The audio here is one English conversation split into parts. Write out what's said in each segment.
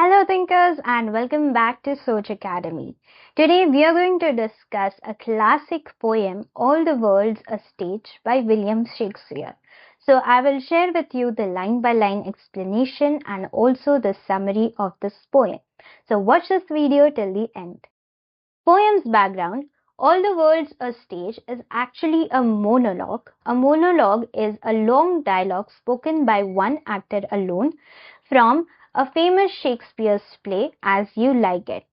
Hello thinkers and welcome back to Soch Academy. Today we are going to discuss a classic poem, All the World's a Stage by William Shakespeare. So I will share with you the line by line explanation and also the summary of this poem. So watch this video till the end. Poem's background. All the World's a Stage is actually a monologue. A monologue is a long dialogue spoken by one actor alone from a famous Shakespeare's play As You Like It.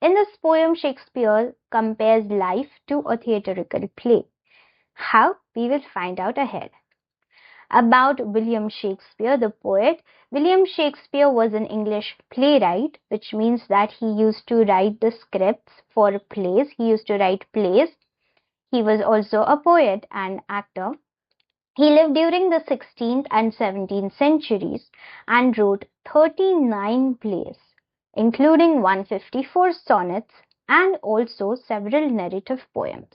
In this poem, Shakespeare compares life to a theatrical play. How? We will find out ahead. About William Shakespeare, the poet. William Shakespeare was an English playwright, which means that he used to write the scripts for plays. He used to write plays. He was also a poet and actor. He lived during the 16th and 17th centuries and wrote 39 plays, including 154 sonnets and also several narrative poems.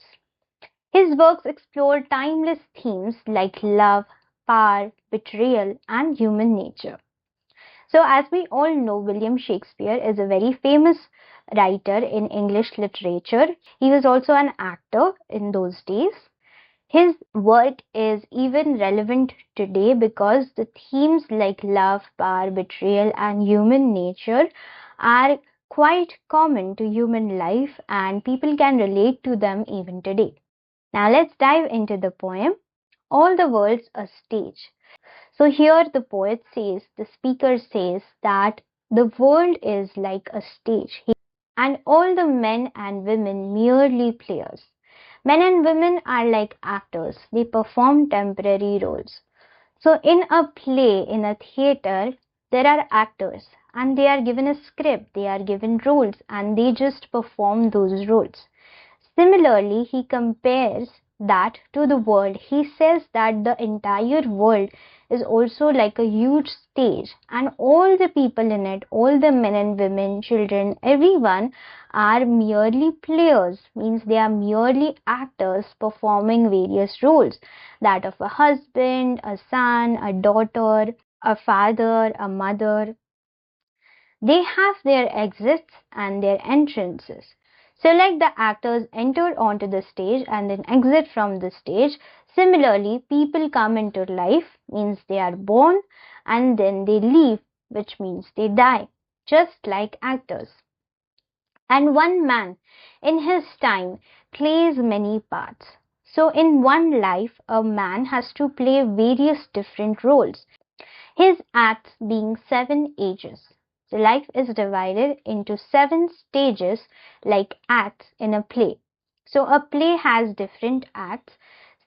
His works explore timeless themes like love, power, betrayal, and human nature. So, as we all know, William Shakespeare is a very famous writer in English literature. He was also an actor in those days. His work is even relevant today because the themes like love, power, betrayal, and human nature are quite common to human life and people can relate to them even today. Now let's dive into the poem, All the World's a Stage. So here the poet says, the speaker says that the world is like a stage and all the men and women merely players. Men and women are like actors, they perform temporary roles. So, in a play, in a theater, there are actors and they are given a script, they are given roles, and they just perform those roles. Similarly, he compares that to the world. He says that the entire world is also like a huge stage, and all the people in it, all the men and women, children, everyone are merely players, means they are merely actors performing various roles, that of a husband, a son, a daughter, a father, a mother. They have their exits and their entrances. So, like the actors enter onto the stage and then exit from the stage, similarly, people come into life, means they are born, and then they leave, which means they die, just like actors. And one man in his time plays many parts. So, in one life, a man has to play various different roles, his acts being 7 ages. So life is divided into 7 stages like acts in a play. So a play has different acts.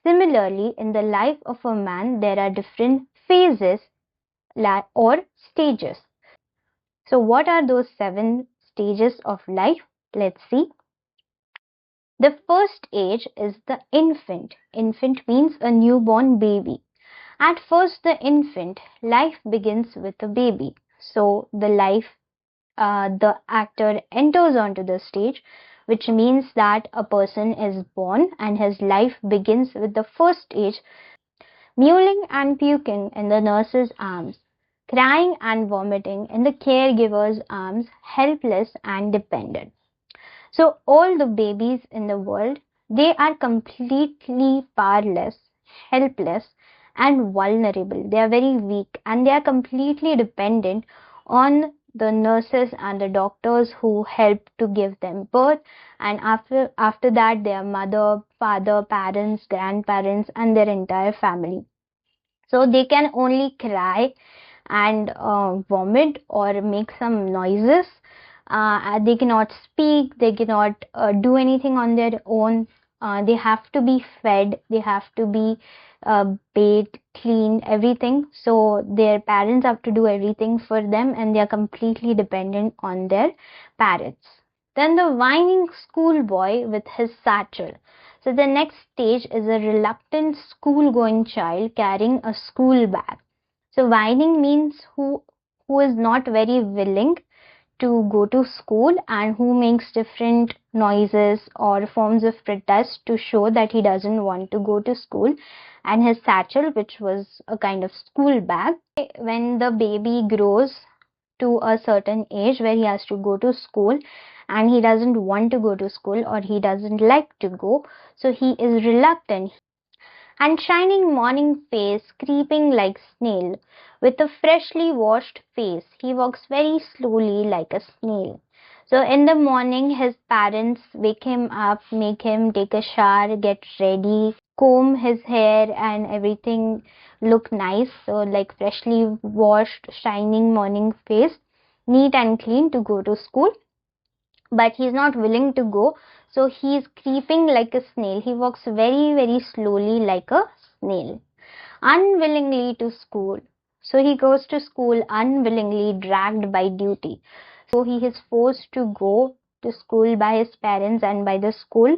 Similarly, in the life of a man, there are different phases or stages. So what are those 7 stages of life? Let's see. The first age is the infant. Infant means a newborn baby. At first, the infant life begins with the baby. So the actor enters onto the stage, which means that a person is born and his life begins with the first stage, mewling and puking in the nurse's arms, crying and vomiting in the caregiver's arms, helpless and dependent. So all the babies in the world, they are completely powerless, helpless and vulnerable. They are very weak and they are completely dependent on the nurses and the doctors who help to give them birth, and after that their mother, father, parents, grandparents and their entire family. So they can only cry and vomit or make some noises. They cannot speak, they cannot do anything on their own. They have to be fed, they have to be bathed, cleaned, everything. So their parents have to do everything for them and they are completely dependent on their parents. Then the whining schoolboy with his satchel. So the next stage is a reluctant school-going child carrying a school bag. So whining means who is not very willing to go to school and who makes different noises or forms of protest to show that he doesn't want to go to school, and his satchel, which was a kind of school bag. When the baby grows to a certain age where he has to go to school, and he doesn't want to go to school, or he doesn't like to go, so he is reluctant. And shining morning face, creeping like snail, with a freshly washed face, he walks very slowly like a snail. So in the morning, his parents wake him up, make him take a shower, get ready, comb his hair and everything look nice. So like freshly washed, shining morning face, neat and clean to go to school. But he's not willing to go, so he's creeping like a snail. He walks very, very slowly like a snail, unwillingly to school. So he goes to school unwillingly, dragged by duty. So he is forced to go to school by his parents and by the school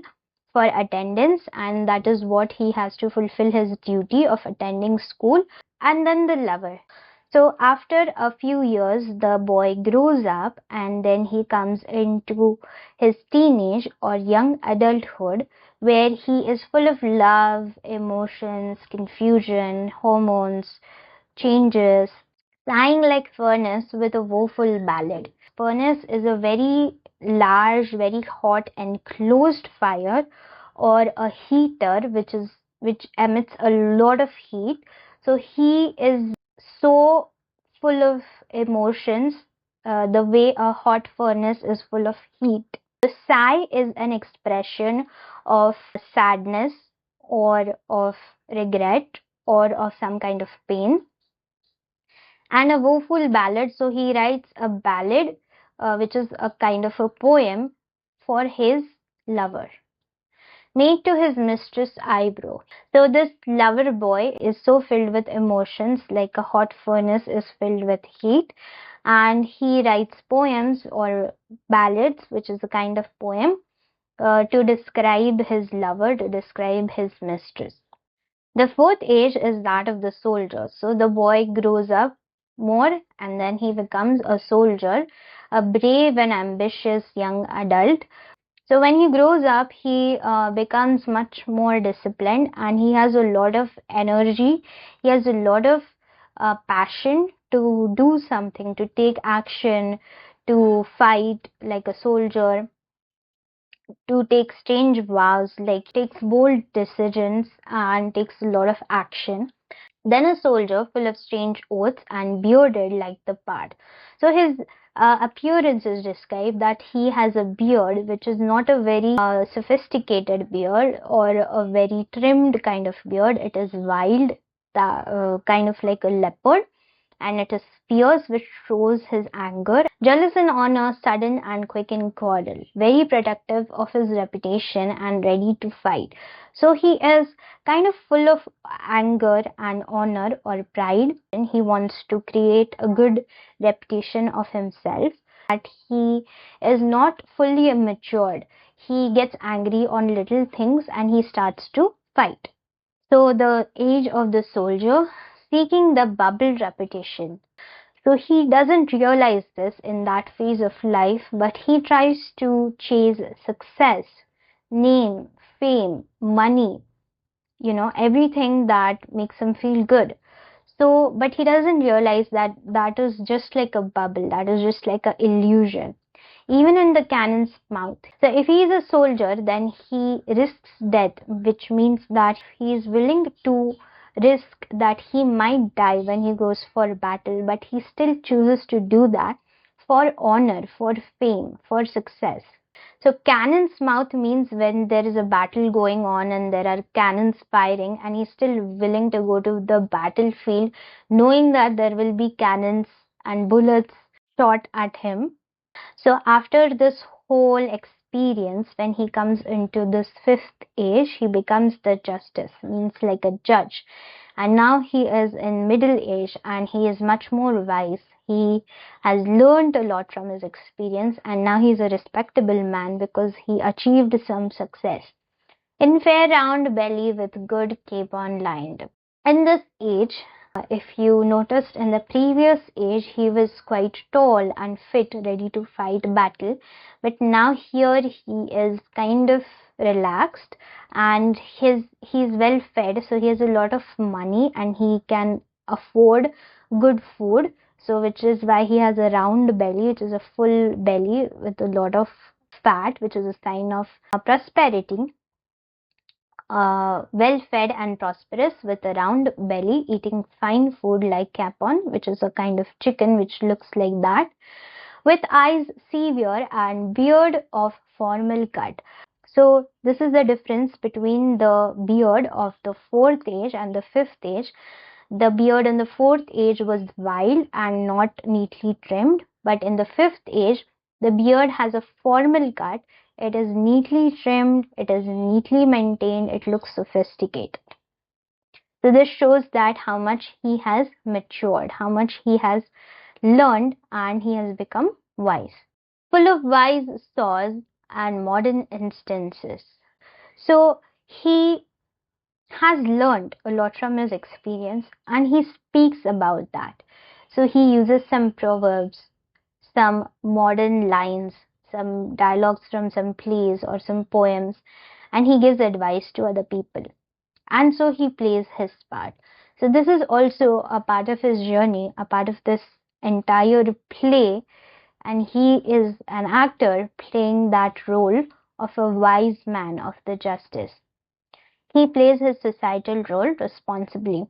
for attendance, and that is what he has to fulfill, his duty of attending school. And then the lover. So after a few years, the boy grows up, and then he comes into his teenage or young adulthood, where he is full of love, emotions, confusion, hormones, changes, sighing like furnace with a woeful ballad. Furnace is a very large, very hot enclosed fire, or a heater which emits a lot of heat. So he is so full of emotions, the way a hot furnace is full of heat. The sigh is an expression of sadness, or of regret, or of some kind of pain. And a woeful ballad, so he writes a ballad, which is a kind of a poem for his lover, made to his mistress eyebrow. So this lover boy is so filled with emotions, like a hot furnace is filled with heat, and he writes poems or ballads, which is a kind of poem, to describe his lover, to describe his mistress. The fourth age is that of the soldier. So the boy grows up more, and then he becomes a soldier, a brave and ambitious young adult. So when he grows up, he becomes much more disciplined, and he has a lot of energy. He has a lot of passion to do something, to take action, to fight like a soldier, to take strange vows, like takes bold decisions and takes a lot of action. Then a soldier full of strange oaths and bearded like the part. So his appearance is described that he has a beard which is not a very sophisticated beard or a very trimmed kind of beard. It is wild, kind of like a leopard, and it is fierce, which shows his anger, jealous in honor, sudden and quick in quarrel, very protective of his reputation and ready to fight. So he is kind of full of anger and honor or pride, and he wants to create a good reputation of himself, that he is not fully matured. He gets angry on little things and he starts to fight. So the age of the soldier, seeking the bubble reputation. So he doesn't realize this in that phase of life, but he tries to chase success, name, fame, money, everything that makes him feel good. So, but he doesn't realize that that is just like a bubble, that is just like an illusion, even in the cannon's mouth. So if he is a soldier, then he risks death, which means that he is willing to risk that he might die when he goes for battle, but he still chooses to do that for honor, for fame, for success. So cannon's mouth means when there is a battle going on and there are cannons firing, and he's still willing to go to the battlefield knowing that there will be cannons and bullets shot at him. So after this whole experience, when he comes into this fifth age, he becomes the justice, means like a judge. And now he is in middle age and he is much more wise. He has learned a lot from his experience, and now he is a respectable man because he achieved some success. In fair round belly with good capon lined. In this age, if you noticed in the previous age, he was quite tall and fit, ready to fight battle. But now here he is kind of relaxed, and he's well fed, so he has a lot of money and he can afford good food. So which is why he has a round belly, which is a full belly with a lot of fat, which is a sign of prosperity. Well fed and prosperous with a round belly, eating fine food like capon, which is a kind of chicken which looks like that, with eyes severe and beard of formal cut. So this is the difference between the beard of the fourth age and the fifth age. The beard in the fourth age was wild and not neatly trimmed, but in the fifth age, the beard has a formal cut. It is neatly trimmed, it is neatly maintained, it looks sophisticated. So this shows that how much he has matured, how much he has learned, and he has become wise. Full of wise saws and modern instances. So he has learned a lot from his experience and he speaks about that. So he uses some proverbs, some modern lines, some dialogues from some plays or some poems, and he gives advice to other people. And so he plays his part. So this is also a part of his journey, a part of this entire play, and he is an actor playing that role of a wise man of the justice. He plays his societal role responsibly.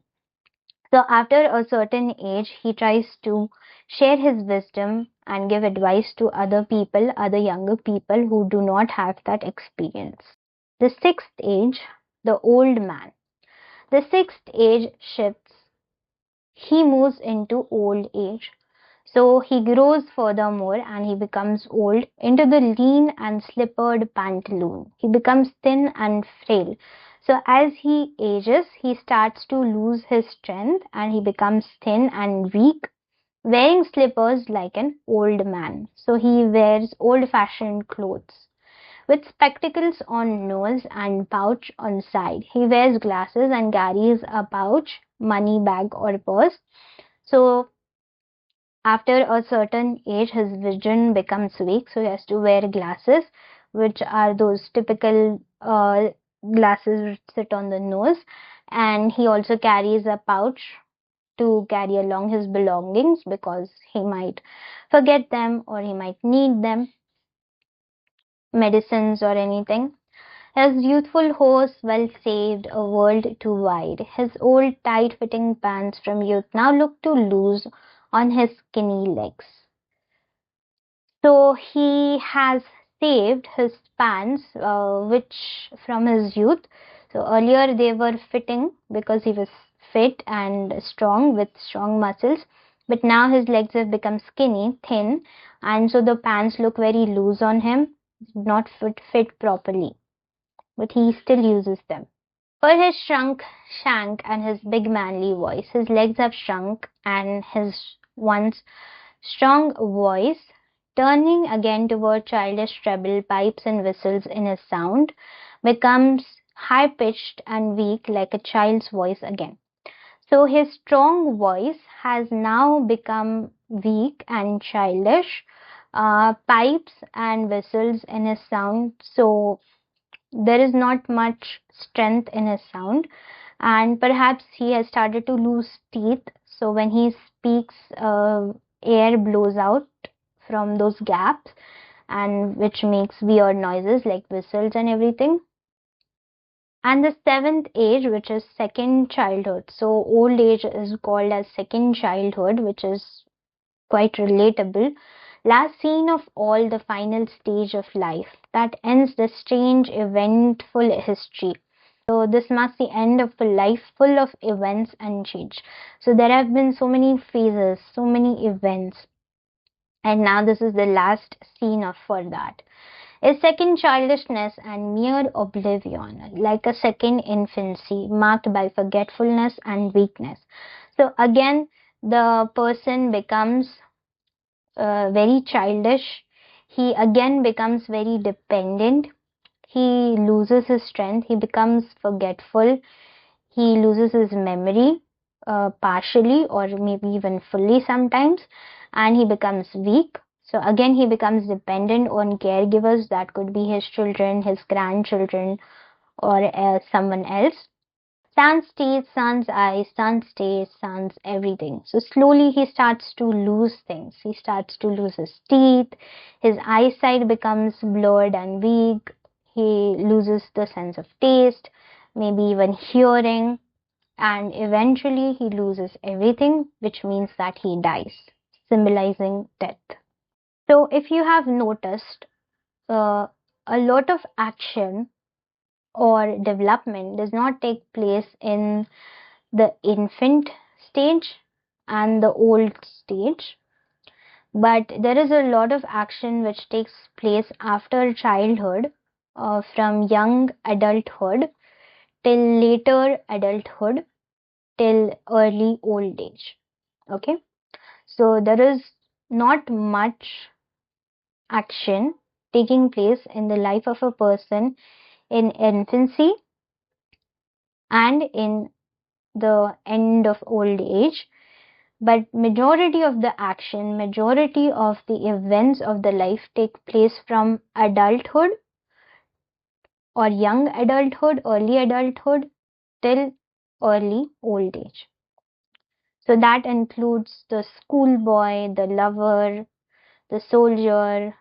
So after a certain age, he tries to share his wisdom and give advice to other people, other younger people who do not have that experience. The sixth age, the old man. The sixth age shifts. He moves into old age. So he grows furthermore and he becomes old into the lean and slippered pantaloon. He becomes thin and frail. So as he ages, he starts to lose his strength and he becomes thin and weak, wearing slippers like an old man. So he wears old-fashioned clothes with spectacles on nose and pouch on side. He wears glasses and carries a pouch, money bag or purse. So after a certain age, his vision becomes weak, so he has to wear glasses, which are those typical glasses which sit on the nose. And he also carries a pouch to carry along his belongings because he might forget them or he might need them, medicines or anything. His youthful horse well saved, a world too wide. His old tight-fitting pants from youth now look too loose on his skinny legs. So he has saved his pants, which from his youth. So earlier they were fitting because he was fit and strong with strong muscles. But now his legs have become skinny, thin, and so the pants look very loose on him, not fit properly. But he still uses them. For his shrunk shank and his big manly voice, his legs have shrunk and his once strong voice, turning again toward childish treble pipes and whistles in his sound, becomes high-pitched and weak like a child's voice again. So his strong voice has now become weak and childish, pipes and whistles in his sound. So there is not much strength in his sound, and perhaps he has started to lose teeth. So when he speaks, air blows out from those gaps, and which makes weird noises like whistles and everything. And the seventh age, which is second childhood. So old age is called as second childhood, which is quite relatable. Last scene of all, the final stage of life that ends the strange, eventful history. So this marks the end of a life full of events and change. So there have been so many phases, so many events, and now this is the last scene of for that. A second childishness and mere oblivion, like a second infancy, marked by forgetfulness and weakness. So again, the person becomes very childish. He again becomes very dependent. He loses his strength. He becomes forgetful. He loses his memory partially or maybe even fully sometimes, and he becomes weak. So again, he becomes dependent on caregivers. That could be his children, his grandchildren, or someone else. Sun stays, sun's eyes, sun stays, sun's everything. So slowly he starts to lose things. He starts to lose his teeth, his eyesight becomes blurred and weak, he loses the sense of taste, maybe even hearing, and eventually he loses everything, which means that he dies, symbolizing death. So if you have noticed, uh, a lot of action or development does not take place in the infant stage and the old stage, but there is a lot of action which takes place after childhood, from young adulthood till later adulthood till early old age. Okay, so there is not much action taking place in the life of a person in infancy and in the end of old age, but majority of the action, majority of the events of the life take place from adulthood or young adulthood, early adulthood till early old age. So that includes the schoolboy, the lover, the soldier,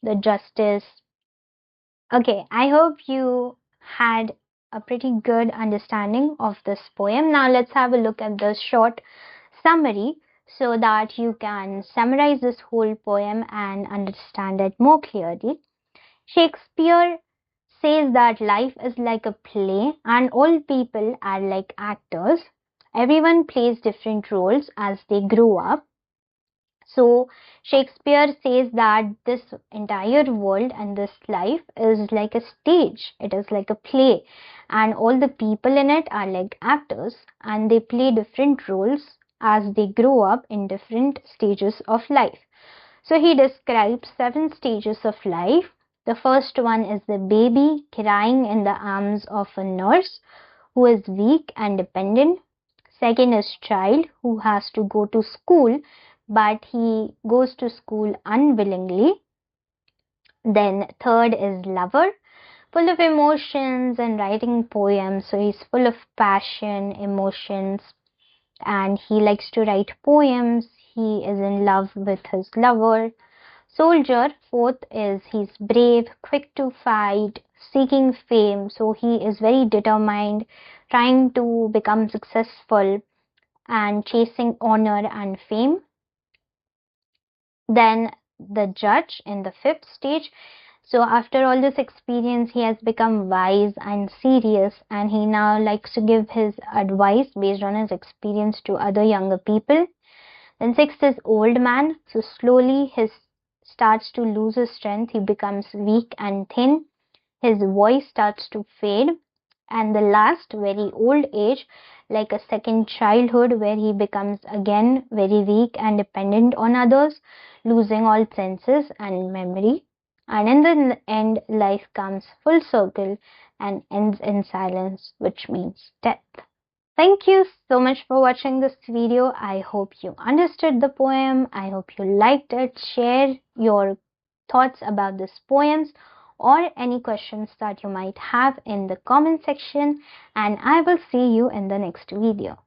the justice. Okay, I hope you had a pretty good understanding of this poem. Now let's have a look at the short summary so that you can summarize this whole poem and understand it more clearly. Shakespeare says that life is like a play and all people are like actors. Everyone plays different roles as they grow up. So Shakespeare says that this entire world and this life is like a stage, it is like a play, and all the people in it are like actors and they play different roles as they grow up in different stages of life. So he describes 7 stages of life. The first one is the baby crying in the arms of a nurse who is weak and dependent. Second is child who has to go to school, but he goes to school unwillingly. Then third is lover, full of emotions and writing poems. So he's full of passion, emotions, and he likes to write poems. He is in love with his lover. Soldier, fourth, is he's brave, quick to fight, seeking fame. So he is very determined, trying to become successful and chasing honor and fame. Then the judge in the fifth stage. So after all this experience, he has become wise and serious, and he now likes to give his advice based on his experience to other younger people. Then sixth is old man. So slowly his starts to lose his strength. He becomes weak and thin. His voice starts to fade. And the last, very old age, like a second childhood, where he becomes again very weak and dependent on others, losing all senses and memory. And in the end, life comes full circle and ends in silence, which means death. Thank you so much for watching this video. I hope you understood the poem. I hope you liked it. Share your thoughts about this poems or any questions that you might have in the comment section, and I will see you in the next video.